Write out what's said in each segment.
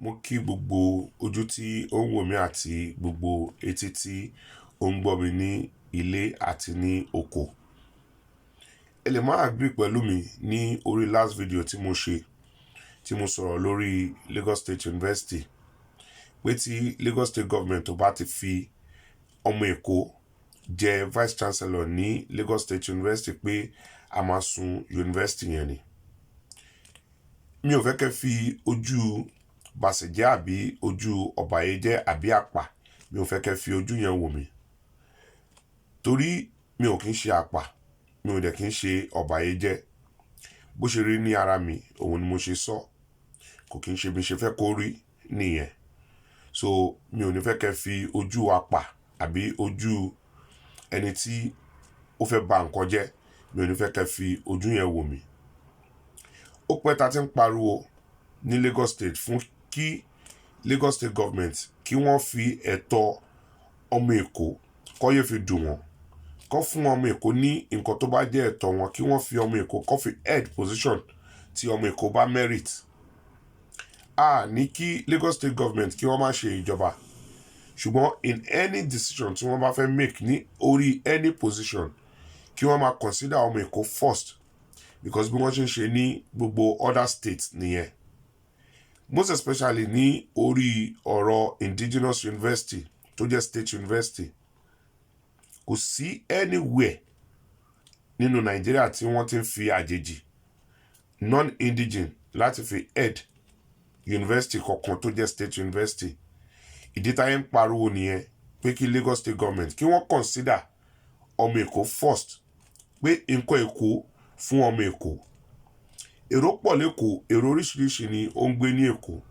Mo kí gbogbo ojú tí ó ń wò mí àti gbogbo etí tí ó ń gbọ́ mi ní ilé àti ní oko. Ẹ lè máa agree pẹ̀lú mi ní orí last video tí mo ṣe, tí mo sọ̀rọ̀ lórí Lagos State University, pé tí Lagos State Government ò bá ti fi ọmọ Èkó jẹ Vice Chancellor ní Lagos State University pé a máa sun university yẹn ni. Mi ò fẹ́ kẹ́ fi ojú bàṣẹ̀jẹ́ àbí ojú ọ̀bàyéjẹ́ àbí àpà, mi ò fẹ́ kẹ́ fi ojú yẹn wò mí. Torí mi ò kí ń ṣe àpà, mi ò dẹ̀ kí ń ṣe ọ̀bàyéjẹ́. Bó ṣe rí ní ara mi, òun ni mo ṣe sọ. Kò kí ń ṣe bí ṣe fẹ́ kó rí nìyẹn. So mi ò ní fẹ́ kẹ́ fi ojú àpà àbí ojú ẹni tí ó fẹ́ ba nǹkan jẹ́, mi ò ní fẹ́ kẹ́ fi ojú yẹn wò mí. Ó pẹ́ ta ti ń pariwo ní Lagos State fún kí Lagos State Government kí wọ́n fi ẹ̀tọ́ ọmọ Èkó kó yẹ fi dùn wọ́n. Kó fún ọmọ Èkó ní nǹkan tó bá jẹ́ ẹ̀tọ́ wọn, kí wọ́n fi ọmọ Èkó kó fi head position tí ọmọ Èkó bá merit. Ní kí Lagos State Government kí wọ́n má ṣe ìjọba. Ṣùgbọ́n in any decision tí wọ́n bá fẹ́ make ní orí any position, kí wọ́n máa consider ọmọ Èkó first. Because bí wọ́n ṣe ń ṣe ní gbogbo other states nìyẹn. Most especially ní orí ọ̀rọ̀ indigenous university tó jẹ́ state university. Kò sí anywhere nínú Nigeria tí wọ́n ti ń fi àjèjì non-indigene láti fi head university kankan tó jẹ́ state university. Ìdí táyé ń pariwo nìyẹn pé kí Lagos State Government kí wọ́n consider ọmọ Èkó first, pé nǹkan Èkó fún ọmọ Èkó. Èrò pọ̀ l'Èkó, èrò oríṣiríṣi ni ó ń gbé ní Èkó.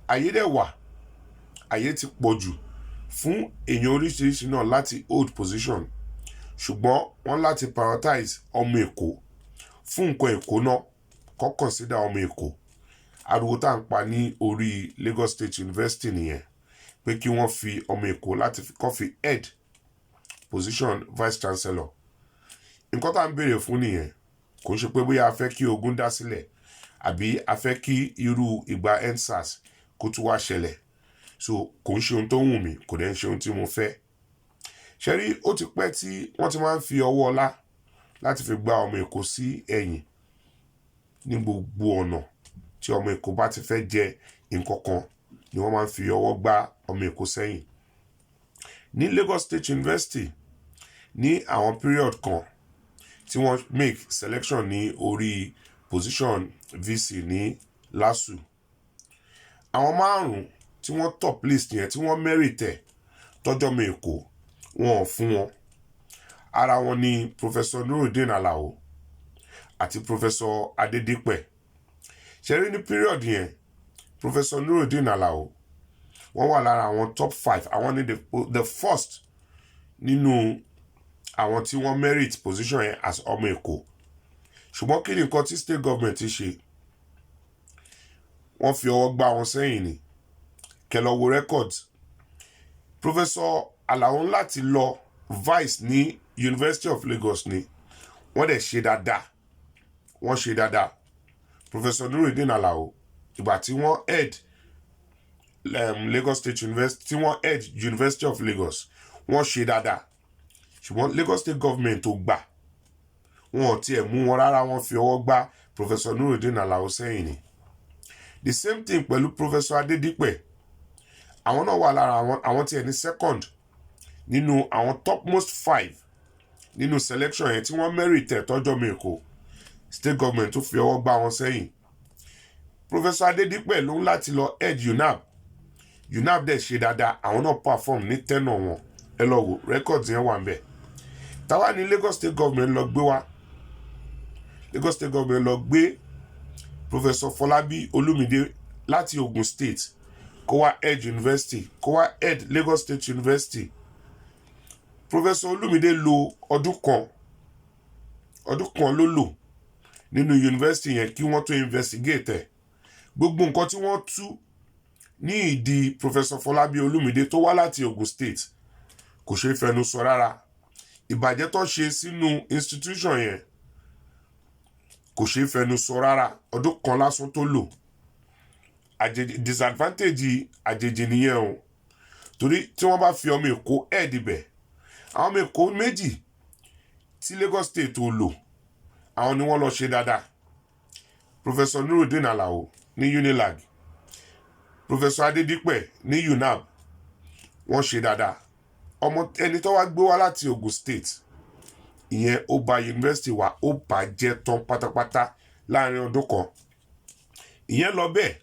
Ayé dẹ̀ wà, ayé ti pọ̀ jù fún èèyàn oríṣiríṣi náà láti hold position. Ṣùgbọ́n wọ́n láti prioritize ọmọ Èkó fún nǹkan Èkó náà, kó consider ọmọ Èkó. Ariwo tá ń pa ní orí Lagos State University nìyẹn, pé kí wọ́n fi ọmọ Èkó láti kó fi head position Vice Chancellor. Nǹkan tá ń béèrè fún nìyẹn. Kò ń ṣe pé bóyá a fẹ́ kí ogun dá sílẹ̀ àbí a fẹ́ kí irú ìgbà EndSARS kó tún wá ṣẹlẹ̀. So kò ń ṣe ohun tó wù mí, kò dẹ̀ ń ṣe ohun tí mo fẹ́. Ṣẹ́rí ó ti pẹ́ tí wọ́n ti máa ń fi ọwọ́ ọlá láti fi gba ọmọ Èkó sí ẹ̀yìn ní gbogbo ọ̀nà. Tí ọmọ Èkó bá ti fẹ́ jẹ nǹkan kan ni wọ́n máa ń fi ọwọ́ gbá ọmọ Èkó sẹ́yìn. Ní Lagos State University ní àwọn period kan tí wọ́n make selection ní orí position VC ní LASU. Àwọn márùn-ún tí wọ́n top list yẹn tí wọ́n merit ẹ̀ tọ́jọ́ ọmọ Èkó, wọn ò fún wọn. Ara wọn ni Professor Nurudeen Alao àti Professor Adedipe. Ṣẹ́rí ní period yẹn, Professor Nurudeen Alao wọ́n wà lára àwọn top 5. Àwọn ni the first nínú àwọn tí wọ́n merit position yẹn as ọmọ Èkó. Ṣùgbọ́n kí ni nǹkan tí state government ti ṣe? Wọ́n fi ọwọ́ gbá wọn sẹ́yìn ni. Kẹ́ lọ wo records. Professor Alao láti lọ vice ní University of Lagos ni. Wọ́n dẹ̀ ṣe dáadáa. Wọ́n ṣe dáadáa. Professor Nurudeen Alao, ìgbà tí wọ́n head Lagos State University, tí wọ́n head University of Lagos, wọ́n ṣe dáadáa. Ṣùgbọ́n Lagos State Government ò gbà. Wọn ò tiẹ̀ mú wọn rárá, wọ́n fi ọwọ́ gbá Professor Nurudeen Alao sẹ́yìn ni. The same thing pẹ̀lú Professor Adedipe. Àwọn náà wà lára àwọn tí ẹni second nínú àwọn topmost 5 nínú selection yẹn tí wọ́n merit ẹ̀ tọ́jọ́ ọmọ Èkó. State government tó fi ọwọ́ gbá wọn sẹ́yìn. Professor Adedipe ló ń láti lọ head UNAB. UNAB dẹ̀ ṣe dáadáa, àwọn náà perform ní tenure wọn. Ẹ lọ wo records yẹn wà ńbẹ̀. Táwa ní Lagos State Government lọ gbé wá. Lagos State Government lọ gbé Professor Fọlábí Olúmídé láti Ogun State kó wá head university, kó wá head Lagos State University. Professor Olúmídé lò ọdún kan ló lò nínú university yẹn kí wọ́n tó investigate ẹ̀. Gbogbo nǹkan tí wọ́n tú ní ìdí Professor Fọlábí Olúmídé tó wá láti Ogun State kò ṣe fẹnu sọ rárá. Ìbàjẹ́ tó ṣe sínú institution yẹn kò ṣe fẹnu sọ rárá. Ọdún kan lásán tó lò. disadvantage àjèjì nìyẹn o torí tí wọ́n bá fi ọmọ Èkó ẹ̀ẹ́dìbẹ̀ àwọn ọmọ Èkó méjì tí Lagos State ò lò àwọn ni wọ́n lọ ṣe dáadáa Professor Nurudeen Alao ní Unilag Professor Adedipe ní UNAB wọ́n ṣe dáadáa ọmọ ẹni tó wá gbé wá láti Ogun State ìyẹn ó bà yunifásitì wa ó bàjẹ́ tán pátápátá láàrin ọdún kan ìyẹn lọ bẹ́ẹ̀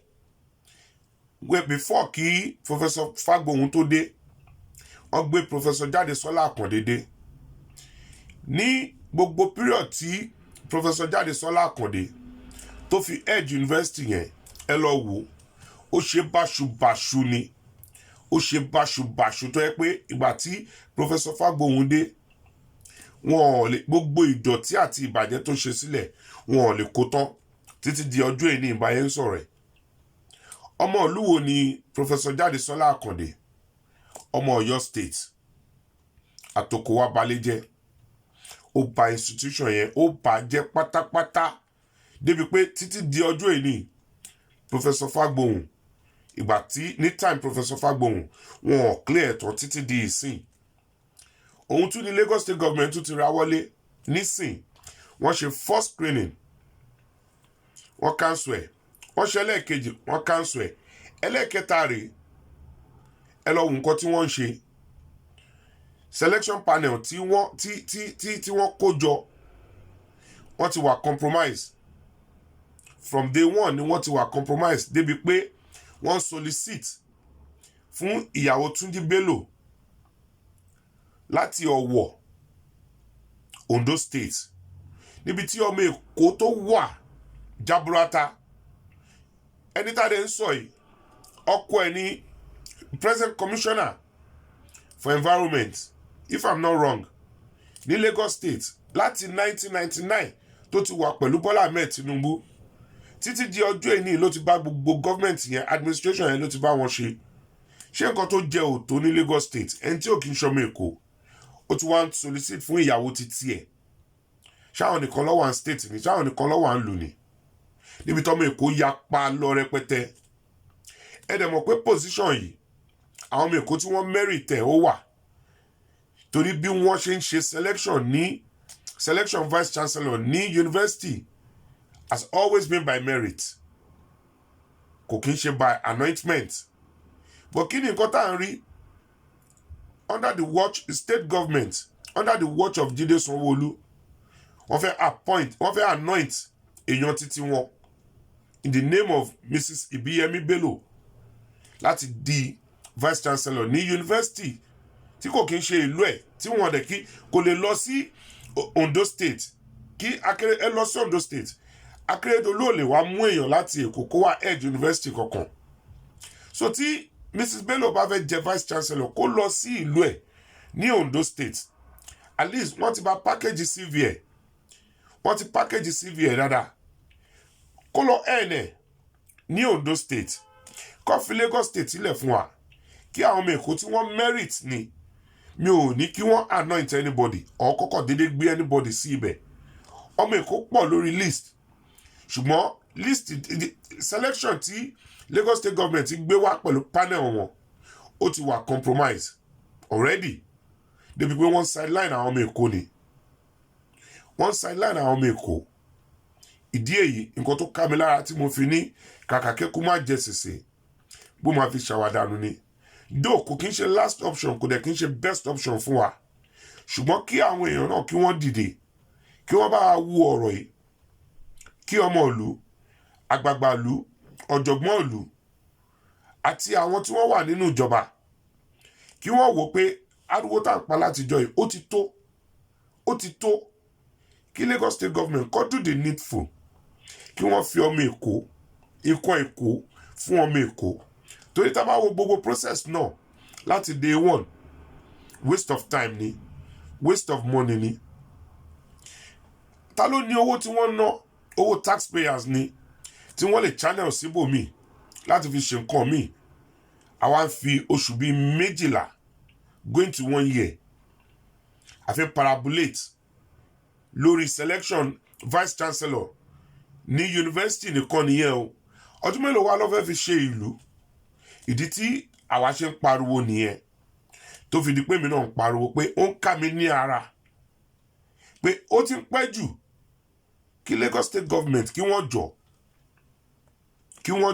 wẹ́ before kí Professor Fagbohun tó dé wọ́n gbé Professor Jadesola Akande dé ní gbogbo period tí Professor Jadesola Akande tó fi Edge University yẹn ẹ lọ wò ó ṣe báṣubàṣu ni ó ṣe báṣubàṣu tó yẹ pé ìgbà tí Professor Fagbohun dé wọn ò lè gbogbo ìdọ̀tí àti ìbàjẹ́ tó ṣe sílẹ̀ wọn ò lè kó tán títí di ọjọ́ ìní ìbáyé ń sọ̀rọ̀ ẹ̀ ọmọ ìlú wo ni Professor Jadesola Akande ọmọ Ọ̀yọ́ State àtòkòwá balẹ̀jẹ́ ó bà institution yẹn ó bàjẹ́ pátápátá débi pé títí di ọjọ́ ìní Professor Fagbohun ìgbà tí ní time Professor Fagbohun wọn ò clear ẹ̀tọ́ títí di ìsìn òun tún ní Lagos State Government tún ti ra wọlé nísìn wọ́n ṣe first screening wọ́n cancel ẹ̀ wọ́n ṣe ẹlẹ́ẹ̀kejì wọ́n cancel ẹ̀ ẹlẹ́ẹ̀kẹta rèé ẹ lọ wo nǹkan tí wọ́n ń ṣe selection panel tí wọ́n kó jọ wọ́n ti wà compromise from day one ni wọ́n ti wà compromise débi pé wọ́n solicit fún ìyàwó Túnjí Bello láti Ọ̀wọ̀ Ondo State níbi tí ọmọ Èkó tó wà jaburata ẹni tá a dẹ̀ ń sọ yìí ọkọ ẹ̀ ní present commissioner for environment if I'm not wrong ní Lagos State láti 1999 tó ti wà pẹ̀lú Bọ́lá Ahmed Tinubu títí di ọjọ́ ìní ló ti bá gbogbo gọ́ọ̀mẹ̀ntì yẹn administration yẹn ló ti bá wọn ṣe nǹkan tó jẹ́ òtó ní Lagos State ẹni tí ò kí ń ṣọmọ Èkó ó ti wá ń solicit fún ìyàwó títí ẹ̀ ṣáwọn nìkan lọ́wọ́ à ń state ni ṣáwọn nìkan lọ́wọ́ à ń lù ní níbi tọ́mọ Èkó ya pa lọ rẹpẹtẹ ẹ dẹ̀ mọ̀ pé position yìí àwọn ọmọ Èkó tí wọ́n merit ẹ̀ ó wà torí bí wọ́n ṣe ń ṣe selection vice chancellor ní university has always been by merit kò kí ń ṣe by anointment but kí ni nǹkan tá à ń rí under the watch state government under the watch of Jídé Sanwó-Olú wọ́n fẹ́ anoint èèyàn títí wọn in the name of Mrs. Ibiyemi Bello láti di vice chancellor ní university tí kò kí ń ṣe ìlú ẹ̀ tí wọ́n dẹ̀ kí kò lè lọ sí Ondo State kí ẹ lọ sí Ondo State Akérédolú ò lè wá mú èèyàn láti Èkó kó wá Edge University kankan so tí Mrs. Bello bá fẹ́ jẹ vice chancellor kó lọ sí ìlú ẹ̀ ní Ondo State at least wọ́n ti bá package CV ẹ̀ wọ́n ti package CV ẹ̀ dáadáa kó lọ ẹ̀ẹ́nẹ̀ ní Ondo State kó fi Lagos State sílẹ̀ fún wa kí àwọn ọmọ Èkó tí wọ́n merit ni mi ò ní kí wọ́n anoint anybody or kọ́kọ́ dédé gbé anybody sí ibẹ̀ ọmọ Èkó pọ̀ lórí list ṣùgbọ́n list selection tí Lagos State Government gbé wá pẹ̀lú panel wọn ó ti wà compromise already débi pé wọ́n sideline àwọn ọmọ Èkó ni wọ́n sideline àwọn ọmọ Èkó ìdí èyí nǹkan tó ká mi lára tí mo fi ní kàkà kẹ́kọ̀ọ́ má jẹ sèse bó máa fi ṣàwádànù ni though kò kí ń ṣe last option kò dẹ̀ kí ń ṣe best option fún wa ṣùgbọ́n kí àwọn èèyàn náà kí wọ́n dìde kí wọ́n bá wú ọ̀rọ̀ yìí kí ọmọ ìlú àgbààgbà ìlú ọ̀jọ̀gbọ́n ìlú àti àwọn tí wọ́n wà nínú ìjọba kí wọ́n wò pé ariwo tá à ń pa látijọ́ yìí ó ti tó kí Lagos State Government kó do the needful kí wọ́n fi ọmọ Èkó ikọ̀ Èkó fún ọmọ Èkó torí tá a bá wo gbogbo process náà láti day one waste of time ni waste of money ni ta ló ní owó tí wọ́n ná owó taxpayers ni tí wọ́n lè channel síbòmíì láti fi ṣe nǹkan míì àwa ń fi oṣù bíi 12 going to 1 year àfi parabolate lórí selection vice chancellor ní university nìkan nìyẹn o ọdún mélòó wá ló fẹ́ fi ṣe ìlú? Ìdí tí àwa ṣe ń pariwo nìyẹn, tó fi di pé mi náà ń pariwo pé ó ń ká mi ní ara pé ó ti ń pẹ́ jù kí Lagos State Government kí wọ́n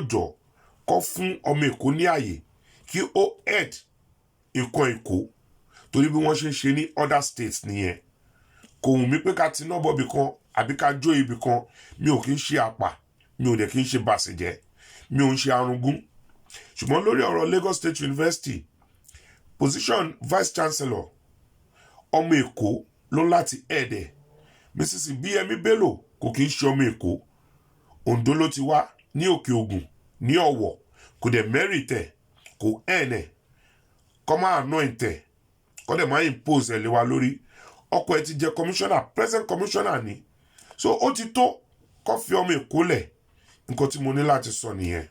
jọ kó fún ọmọ Èkó ní àyè kí ó head nǹkan Èkó, torí bí wọ́n ṣe ń ṣe ní other states nìyẹn. Kò wù mí pé ká ti náà bọ́bì kan àbí ká jó ibì kan. Mi ò kí ń ṣe àpà, mi ò dẹ̀ kí ń ṣe bàṣẹ̀jẹ́, mi ò ń ṣe arúgún. Ṣùgbọ́n lórí ọ̀rọ̀ Lagos State University, position vice chancellor ọmọ Èkó ló láti ẹ̀ẹ́dẹ̀. Mrs. Bíyẹmí Bello kò kí ń ṣe ọmọ Èkó, Oǹdó ló ti wá, ní Òkè Ògùn, ní Ọ̀wọ̀, kò dẹ̀ mẹ́rìtẹ̀, kò ẹ̀ẹ́nẹ̀, kọ́ máa anoint ẹ̀, kọ́ dẹ̀ máa impose ẹ̀ lé wa lórí. Ọkọ ẹ̀ ti jẹ́ commissioner, present commissioner ni. So ó ti tó kó fi ọmọ Èkó lẹ̀. Nǹkan tí mo ní láti sọ nìyẹn.